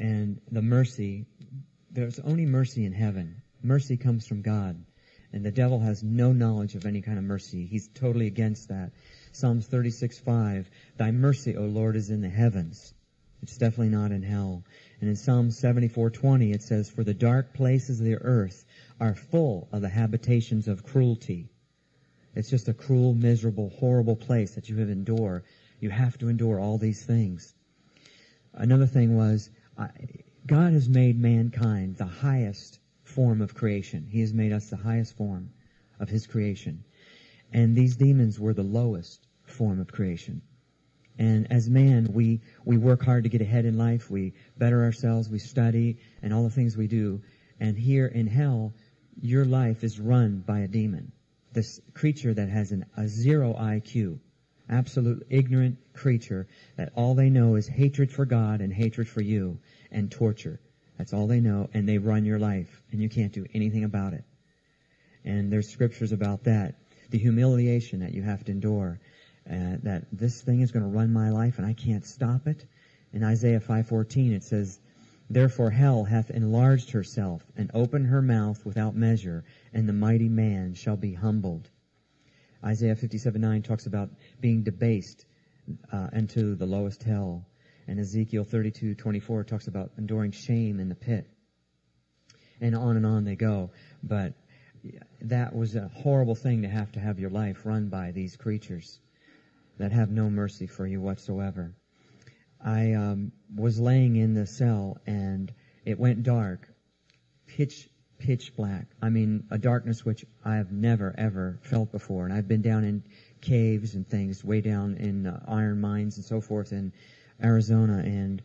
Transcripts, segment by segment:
And the mercy, there's only mercy in heaven. Mercy comes from God. And the devil has no knowledge of any kind of mercy. He's totally against that. Psalms 36:5, Thy mercy, O Lord, is in the heavens. It's definitely not in hell. And in Psalm 74:20 it says, For the dark places of the earth are full of the habitations of cruelty. It's just a cruel, miserable, horrible place that you have to endure. You have to endure all these things. Another thing was, God has made mankind the highest form of creation. He has made us the highest form of His creation. And these demons were the lowest form of creation. And as man, we work hard to get ahead in life. We better ourselves. We study and all the things we do. And here in hell, your life is run by a demon. This creature that has a zero IQ. Absolute ignorant creature that all they know is hatred for God and hatred for you and torture. That's all they know, and they run your life, and you can't do anything about it. And there's scriptures about that. The humiliation that you have to endure, that this thing is going to run my life and I can't stop it. In Isaiah 5:14 it says, Therefore hell hath enlarged herself and opened her mouth without measure, and the mighty man shall be humbled. Isaiah 57:9 talks about being debased into the lowest hell. And Ezekiel 32:24 talks about enduring shame in the pit. And on they go. But that was a horrible thing to have your life run by these creatures that have no mercy for you whatsoever. I was laying in the cell and it went dark. Pitch black. I mean, a darkness which I have never, ever felt before. And I've been down in caves and things, way down in iron mines and so forth in Arizona, and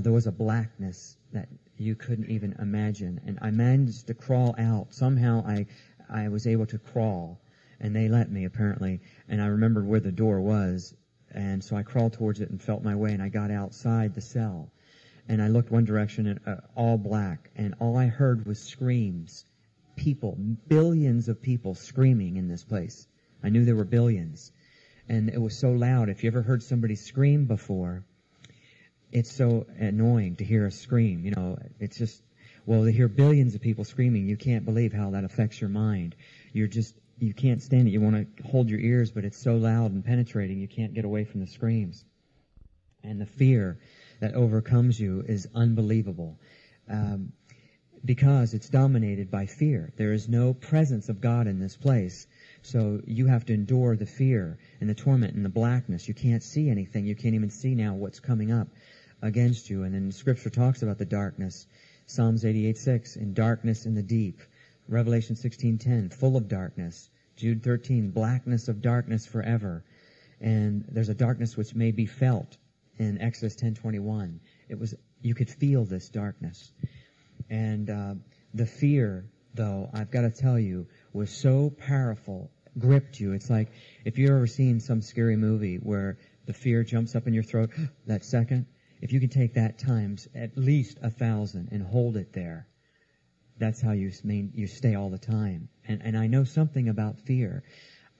there was a blackness that you couldn't even imagine. And I managed to crawl out. Somehow I was able to crawl, and they let me, apparently. And I remembered where the door was, and so I crawled towards it and felt my way, and I got outside the cell. And I looked one direction, and all black, and all I heard was screams. People, billions of people screaming in this place. I knew there were billions. And it was so loud. If you ever heard somebody scream before, it's so annoying to hear a scream. You know, it's just, well, to hear billions of people screaming, you can't believe how that affects your mind. You can't stand it. You want to hold your ears, but it's so loud and penetrating, you can't get away from the screams. And the fear that overcomes you is unbelievable. Because it's dominated by fear. There is no presence of God in this place. So you have to endure the fear and the torment and the blackness. You can't see anything. You can't even see now what's coming up against you. And then Scripture talks about the darkness. Psalms 88:6, in darkness in the deep. Revelation 16:10, full of darkness. Jude 13, blackness of darkness forever. And there's a darkness which may be felt in Exodus 10:21. You could feel this darkness. And the fear, though, I've got to tell you, was so powerful, gripped you. It's like if you've ever seen some scary movie where the fear jumps up in your throat that second, if you can take that times at least 1,000 and hold it there, that's how you stay all the time. And I know something about fear.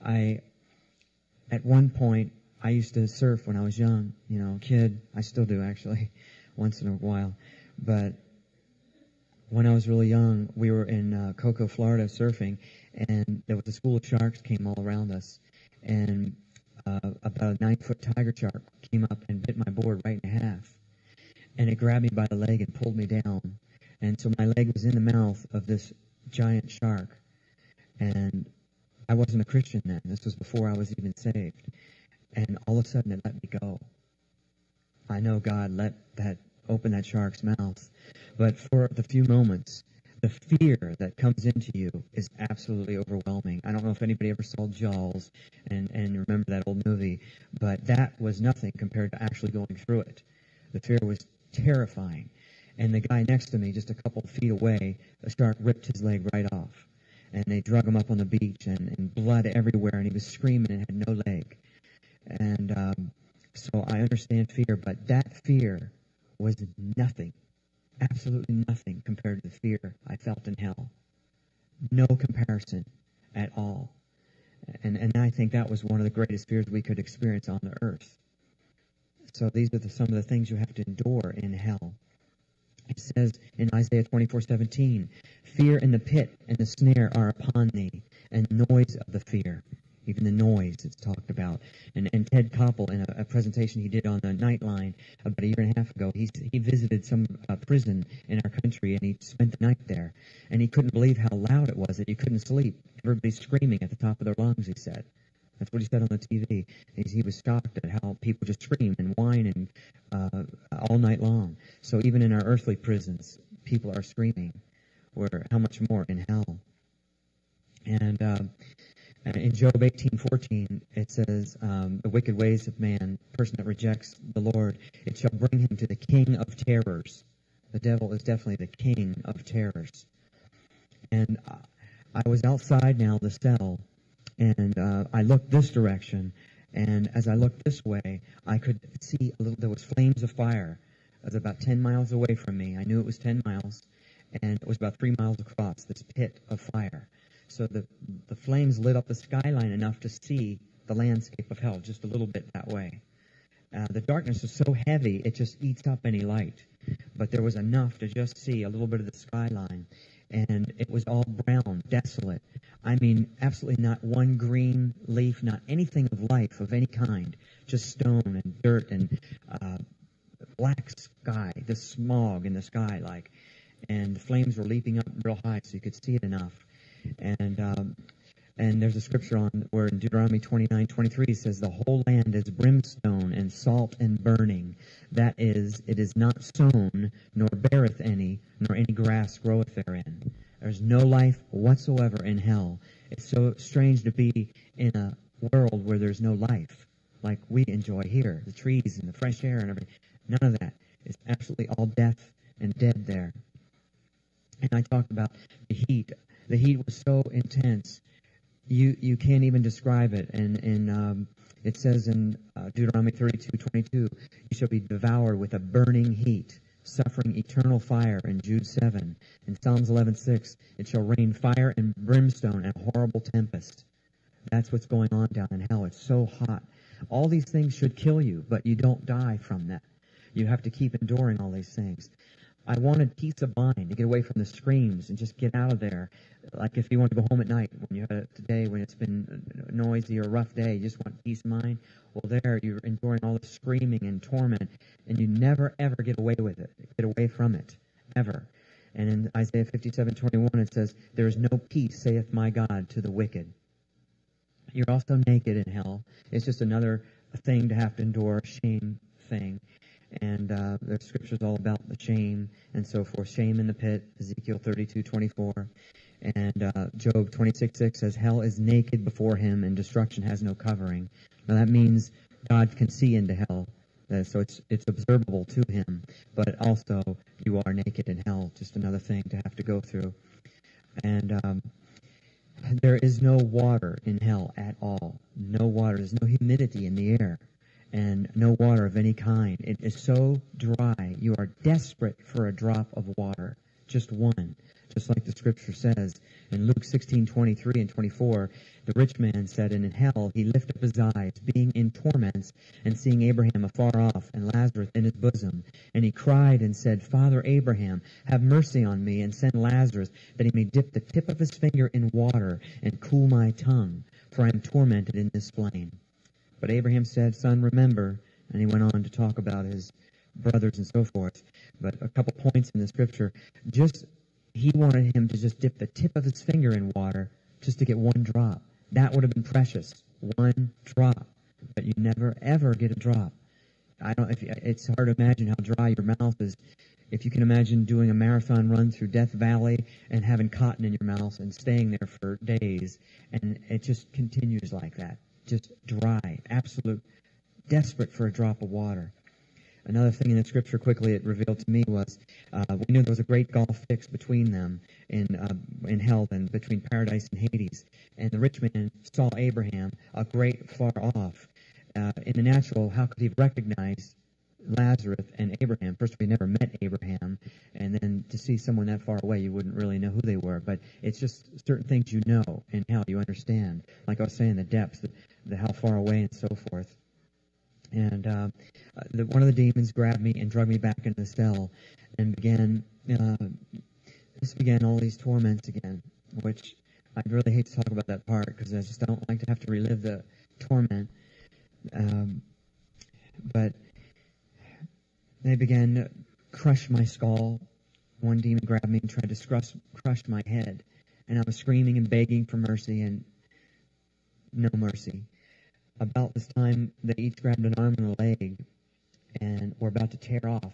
At one point, I used to surf when I was young, kid. I still do, actually, once in a while. But when I was really young, we were in Cocoa, Florida, surfing, and there was a school of sharks came all around us. And about a 9-foot tiger shark came up and bit my board right in half. And it grabbed me by the leg and pulled me down. And so my leg was in the mouth of this giant shark. And I wasn't a Christian then. This was before I was even saved. And all of a sudden it let me go. I know God open that shark's mouth. But for the few moments, the fear that comes into you is absolutely overwhelming. I don't know if anybody ever saw Jaws and remember that old movie, but that was nothing compared to actually going through it. The fear was terrifying. And the guy next to me, just a couple of feet away, the shark ripped his leg right off. And they drug him up on the beach and blood everywhere, and he was screaming and had no leg. And so I understand fear, but that fear was nothing, absolutely nothing compared to the fear I felt in hell. No comparison at all. And I think that was one of the greatest fears we could experience on the earth. So these are some of the things you have to endure in hell. It says in Isaiah 24:17, fear and the pit and the snare are upon thee, and noise of the fear. Even the noise it's talked about. And Ted Koppel, in a presentation he did on the Nightline about a year and a half ago, he visited some prison in our country, and he spent the night there. And he couldn't believe how loud it was that you couldn't sleep. Everybody's screaming at the top of their lungs, he said. That's what he said on the TV. He was shocked at how people just scream and whine and all night long. So even in our earthly prisons, people are screaming. Or how much more in hell? And in Job 18:14, it says, the wicked ways of man, person that rejects the Lord, it shall bring him to the king of terrors. The devil is definitely the king of terrors. And I was outside now, the cell, and I looked this direction, and as I looked this way, I could see there was flames of fire. It was about 10 miles away from me. I knew it was 10 miles, and it was about 3 miles across, this pit of fire. So the flames lit up the skyline enough to see the landscape of hell just a little bit that way. The darkness is so heavy, it just eats up any light. But there was enough to just see a little bit of the skyline. And it was all brown, desolate. I mean, absolutely not one green leaf, not anything of life of any kind. Just stone and dirt and black sky, the smog in the sky like. And the flames were leaping up real high so you could see it enough. And there's a scripture on where in Deuteronomy 29:23 it says, the whole land is brimstone and salt and burning. That is, it is not sown, nor beareth any, nor any grass groweth therein. There's no life whatsoever in hell. It's so strange to be in a world where there's no life, like we enjoy here, the trees and the fresh air and everything. None of that. It's absolutely all death and dead there. And I talked about the heat. The heat was so intense, you can't even describe it. And it says in Deuteronomy 32:22, you shall be devoured with a burning heat, suffering eternal fire in Jude 7. In Psalms 11:6, it shall rain fire and brimstone and horrible tempest. That's what's going on down in hell. It's so hot. All these things should kill you, but you don't die from that. You have to keep enduring all these things. I wanted peace of mind to get away from the screams and just get out of there. Like if you want to go home at night, when you had today, when it's been a noisy or rough day, you just want peace of mind. Well, there you're enduring all the screaming and torment, and you never ever get away with it. Get away from it, ever. And in Isaiah 57:21, it says, "There is no peace, saith my God, to the wicked." You're also naked in hell. It's just another thing to have to endure, a shame thing. And the scripture's all about the shame and so forth. Shame in the pit, Ezekiel 32:24. And Job 26:6 says, hell is naked before him and destruction has no covering. Now that means God can see into hell. So it's observable to him. But also, you are naked in hell. Just another thing to have to go through. And there is no water in hell at all. No water. There's no humidity in the air. And no water of any kind. It is so dry. You are desperate for a drop of water. Just one. Just like the scripture says in Luke 16:23 and 24, the rich man said, and in hell he lifted up his eyes, being in torments, and seeing Abraham afar off, and Lazarus in his bosom. And he cried and said, Father Abraham, have mercy on me, and send Lazarus, that he may dip the tip of his finger in water, and cool my tongue, for I am tormented in this flame. But Abraham said, Son, remember, and he went on to talk about his brothers and so forth. But a couple points in the scripture, he wanted him to just dip the tip of his finger in water just to get one drop. That would have been precious. One drop. But you never, ever get a drop. It's hard to imagine how dry your mouth is. If you can imagine doing a marathon run through Death Valley and having cotton in your mouth and staying there for days, and it just continues like that. Just dry, absolute, desperate for a drop of water. Another thing in the scripture quickly it revealed to me was we knew there was a great gulf fixed between them in hell and between paradise and Hades. And the rich man saw Abraham a great far off. In the natural, how could he recognize Lazarus and Abraham? First, we never met Abraham, and then to see someone that far away, you wouldn't really know who they were. But it's just certain things you know in hell, you understand. Like I was saying, the depths, the how far away and so forth. And one of the demons grabbed me and drug me back into the cell, and began all these torments again, which I'd really hate to talk about that part because I just don't like to have to relive the torment. But they began to crush my skull. One demon grabbed me and tried to crush my head, and I was screaming and begging for mercy, and no mercy. About this time, they each grabbed an arm and a leg and were about to tear off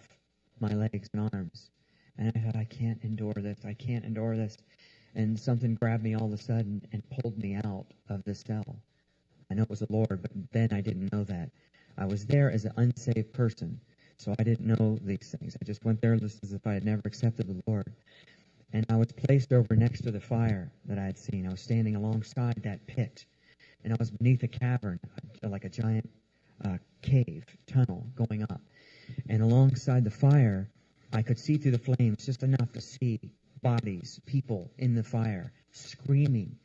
my legs and arms. And I thought, I can't endure this. I can't endure this. And something grabbed me all of a sudden and pulled me out of the cell. I know it was the Lord, but then I didn't know that. I was there as an unsaved person, so I didn't know these things. I just went there just as if I had never accepted the Lord. And I was placed over next to the fire that I had seen. I was standing alongside that pit. And I was beneath a cavern, like a giant cave, tunnel going up. And alongside the fire, I could see through the flames just enough to see bodies, people in the fire, screaming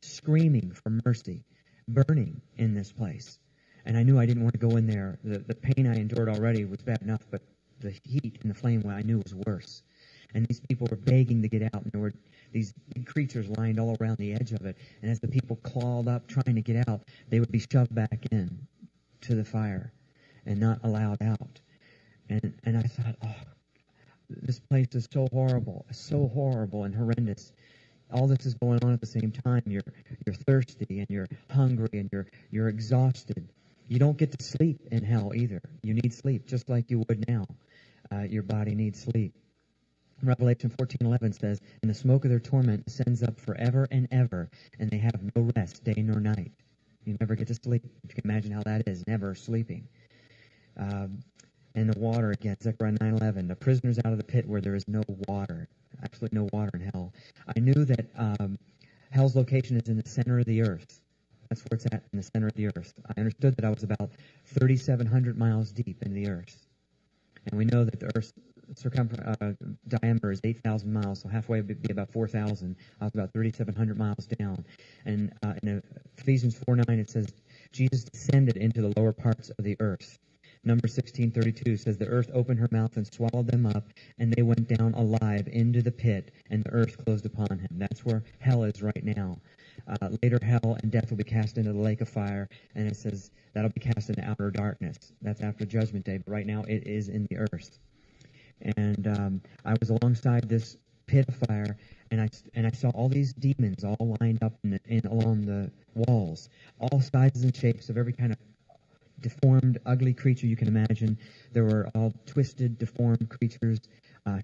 for mercy, burning in this place. And I knew I didn't want to go in there. The pain I endured already was bad enough, but the heat and the flame I knew was worse. And these people were begging to get out, and there were these big creatures lined all around the edge of it. And as the people clawed up trying to get out, they would be shoved back in to the fire and not allowed out. And I thought, oh, this place is so horrible and horrendous. All this is going on at the same time. You're thirsty and you're hungry and you're exhausted. You don't get to sleep in hell either. You need sleep just like you would now. Your body needs sleep. Revelation 14:11 says, "And the smoke of their torment ascends up forever and ever, and they have no rest day nor night." You never get to sleep. If you can imagine how that is, never sleeping. And the water again, Zechariah 9:11, the prisoners out of the pit where there is no water, absolutely no water in hell. I knew that hell's location is in the center of the earth. That's where it's at, in the center of the earth. I understood that I was about 3,700 miles deep in the earth. And we know that the earth's diameter is 8,000 miles, so halfway would be about 4,000. I was about 3,700 miles down. And in Ephesians 4:9, it says, Jesus descended into the lower parts of the earth. Numbers 16:32 says, the earth opened her mouth and swallowed them up, and they went down alive into the pit, and the earth closed upon him. That's where hell is right now. Later, hell and death will be cast into the lake of fire, and it says that'll be cast into outer darkness. That's after Judgment Day, but right now it is in the earth. And I was alongside this pit of fire, and I saw all these demons all lined up along the walls, all sizes and shapes of every kind of deformed, ugly creature you can imagine. There were all twisted, deformed creatures,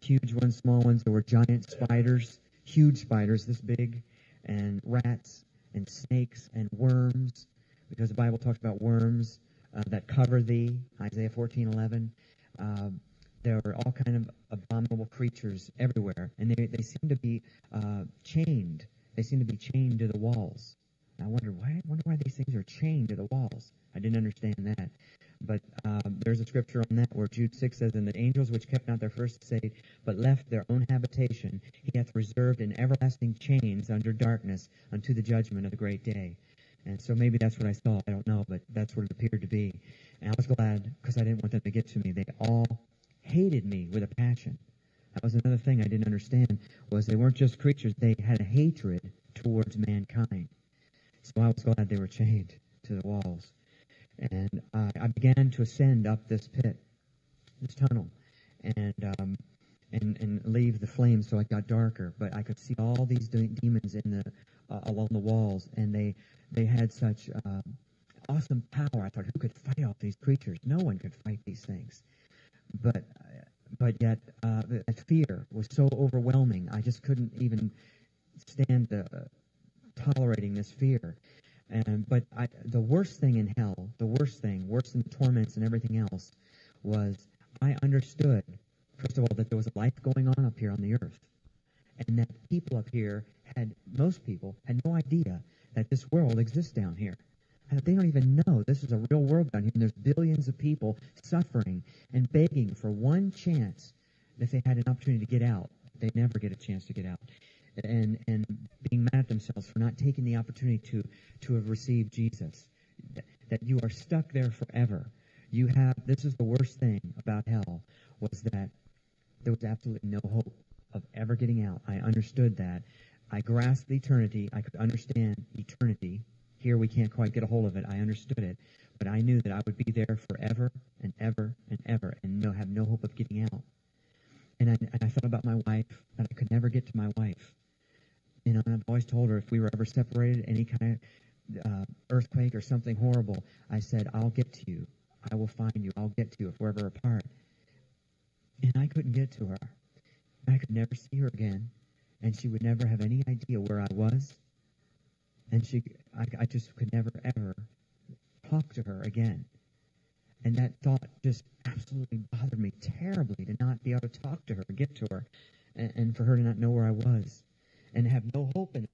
huge ones, small ones. There were giant spiders, huge spiders this big, and rats and snakes and worms, because the Bible talks about worms that cover thee, Isaiah 14:11. There were all kind of abominable creatures everywhere, and they seem to be chained. They seem to be chained to the walls. And I wonder why these things are chained to the walls. I didn't understand that. But there's a scripture on that where Jude 6 says, "And the angels which kept not their first estate, but left their own habitation, he hath reserved in everlasting chains under darkness unto the judgment of the great day." And so maybe that's what I saw. I don't know, but that's what it appeared to be. And I was glad because I didn't want them to get to me. They all hated me with a passion. That was another thing I didn't understand, was they weren't just creatures. They had a hatred towards mankind. So I was glad they were chained to the walls. And I began to ascend up this pit, this tunnel, and leave the flames, so it got darker. But I could see all these demons along the walls, and they had such awesome power. I thought, who could fight off these creatures? No one could fight these things. But yet that fear was so overwhelming. I just couldn't even stand tolerating this fear. But the worst thing in hell, worse than the torments and everything else, was I understood, first of all, that there was a life going on up here on the earth, and that people up here most people had no idea that this world exists down here. They don't even know this is a real world down here, and there's billions of people suffering and begging for one chance if they had an opportunity to get out. They never get a chance to get out. And being mad at themselves for not taking the opportunity to have received Jesus. That you are stuck there forever. This is the worst thing about hell, was that there was absolutely no hope of ever getting out. I understood that. I grasped eternity. I could understand eternity. Here we can't quite get a hold of it. I understood it. But I knew that I would be there forever and ever and ever and have no hope of getting out. And I thought about my wife, that I could never get to my wife. And I've always told her, if we were ever separated, any kind of earthquake or something horrible, I said, I'll get to you. I will find you. I'll get to you if we're ever apart. And I couldn't get to her. I could never see her again. And she would never have any idea where I was. And I just could never, ever talk to her again. And that thought just absolutely bothered me terribly, to not be able to talk to her, get to her, and for her to not know where I was, and have no hope in it.